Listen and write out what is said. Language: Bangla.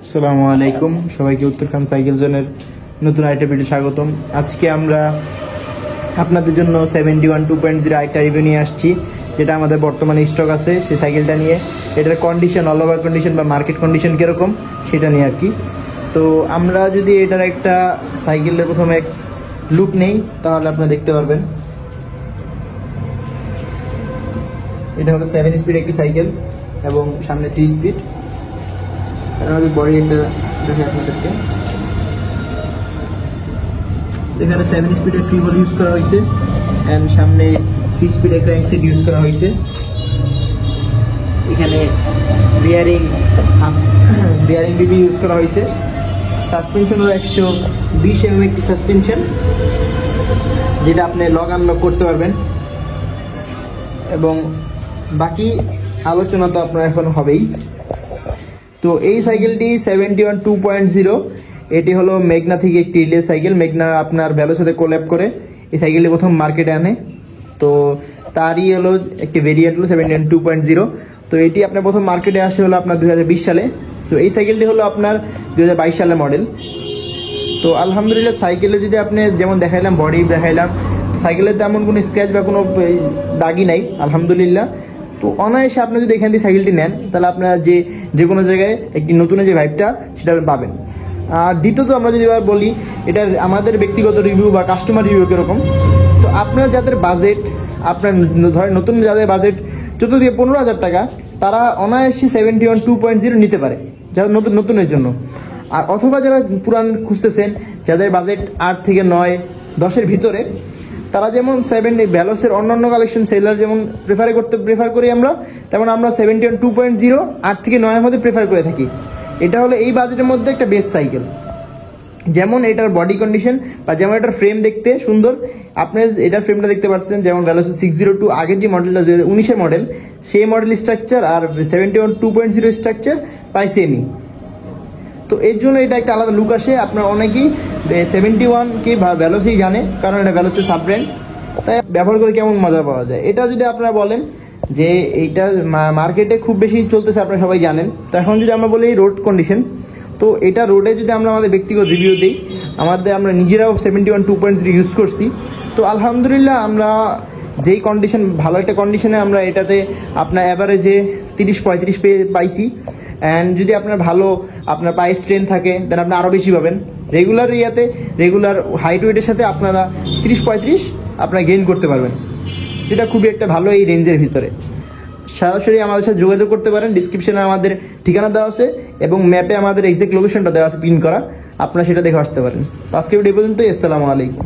আসসালামু আলাইকুম, সবাইকে উত্তরখান সাইকেল জোনের নতুন আরেকটা ভিডিও স্বাগতম। আজকে আমরা আপনাদের জন্য 71 2.0 আরেকটা রিভিউ নিয়ে আসছি, যেটা আমাদের বর্তমানে স্টক আছে সেই সাইকেলটা নিয়ে। এটার কন্ডিশন, অল ওভার কন্ডিশন বা মার্কেট কন্ডিশন কীরকম সেটা নিয়ে আর কি। তো আমরা যদি এটার একটা সাইকেলের প্রথমে লুক নেই তাহলে আপনারা দেখতে পারবেন। এটা হলো 7 স্পিড একটি সাইকেল এবং সামনে 3 স্পিড। আমাদের বডি একটা দেখে আপনাদেরকে, এখানে 7 স্পিডের ফ্রি বল ইউজ করা হয়েছে অ্যান্ড সামনে 3 স্পিডের ক্র্যাঙ্ক সেট ইউজ করা হয়েছে। এখানে বিয়ারিং বিবি ইউজ করা হয়েছে। সাসপেনশন হলো 120 mm একটি সাসপেনশন, যেটা আপনি লক আনলক করতে পারবেন। এবং বাকি আলোচনা তো আপনার এখন হবেই। তো এই সাইকেলটি 71 2.0, এটি হলো মেঘনা থেকে একটি রিলে সাইকেল। মেঘনা আপনার ভ্যালোর সাথে কোল্যাব করে এই সাইকেলটি প্রথম মার্কেটে আনে। তো তারই হলো একটি ভেরিয়েন্ট হলো 71 2.0। তো এটি আপনার প্রথম মার্কেটে আসে হলো আপনার 2020 সালে। তো এই সাইকেলটি হলো আপনার 2022 সালের মডেল। তো আলহামদুলিল্লাহ, সাইকেলে যদি আপনি যেমন দেখাইলাম, বডি দেখাইলাম, সাইকেলের তেমন কোনো স্ক্র্যাচ বা কোনো দাগই নাই আলহামদুলিল্লাহ। তো অনায়াসে আপনি যদি এখান থেকে সাইকেলটি নেন তাহলে আপনার যে কোনো জায়গায় একটি নতুন যে ভাইবটা সেটা পাবেন। আর দ্বিতীয়ত আমরা যদি এবার বলি, এটার আমাদের ব্যক্তিগত রিভিউ বা কাস্টমার রিভিউ কীরকম। তো আপনার যাদের বাজেট, আপনার ধরেন নতুন যাদের বাজেট 14 থেকে 15,000 টাকা, তারা অনায়াসে 71 2.0 নিতে পারে, যারা নতুনের জন্য। আর অথবা যারা পুরান খুঁজতেছেন, যাদের বাজেট 8 থেকে 9 10-এর ভিতরে, তারা যেমন ভ্যালোসের অন্যান্য কালেকশন সেলার যেমন প্রেফার করি আমরা, তেমন আমরা 71 2.0 8 থেকে 9-এর মধ্যে প্রেফার করে থাকি। এটা হলো এই বাজেটের মধ্যে একটা বেস্ট সাইকেল। যেমন এটার বডি কন্ডিশন বা যেমন এটার ফ্রেম দেখতে সুন্দর, আপনার এটার ফ্রেমটা দেখতে পাচ্ছেন যেমন ভ্যালোসের 602 আগের যে মডেলটা 2019-এর মডেল, সেই মডেল স্ট্রাকচার আর 71 2.0 স্ট্রাকচার প্রায় সেমই। তো এর জন্য এটা একটা আলাদা লুক আসে। আপনার অনেকেই 71-কে ভ্যালোসই জানে, কারণ এটা ভ্যালোসের সাব ব্র্যান্ড, তাই ব্যবহার করে কেমন মজা পাওয়া যায়। এটা যদি আপনারা বলেন যে এইটা মার্কেটে খুব বেশি চলতেছে, আপনারা সবাই জানেন। তো এখন যদি আমরা বলি রোড কন্ডিশন, তো এটা রোডে যদি আমরা আমাদের ব্যক্তিগত রিভিউ দিই, আমরা নিজেরাও 71 2.0 ইউজ করছি। তো আলহামদুলিল্লাহ, আমরা যেই কন্ডিশন, ভালো একটা কন্ডিশনে আমরা এটাতে আপনার অ্যাভারেজে 30-35 পাইছি। অ্যান্ড যদি আপনার ভালো আপনার পায়ে স্ট্রেন থাকে, দেন আপনি আরও বেশি পাবেন। রেগুলার হাইট ওয়েটের সাথে আপনারা 30-35 আপনারা গেইন করতে পারবেন, যেটা খুবই একটা ভালো এই রেঞ্জের ভিতরে। সরাসরি আমাদের সাথে যোগাযোগ করতে পারেন। ডিসক্রিপশনে আমাদের ঠিকানা দেওয়া আছে এবং ম্যাপে আমাদের এক্সাক্ট লোকেশনটা দেওয়া আছে পিন করা, আপনারা সেটা দেখে আসতে পারেন। আজকে ভিডিও পর্যন্তই। আসসালামু আলাইকুম।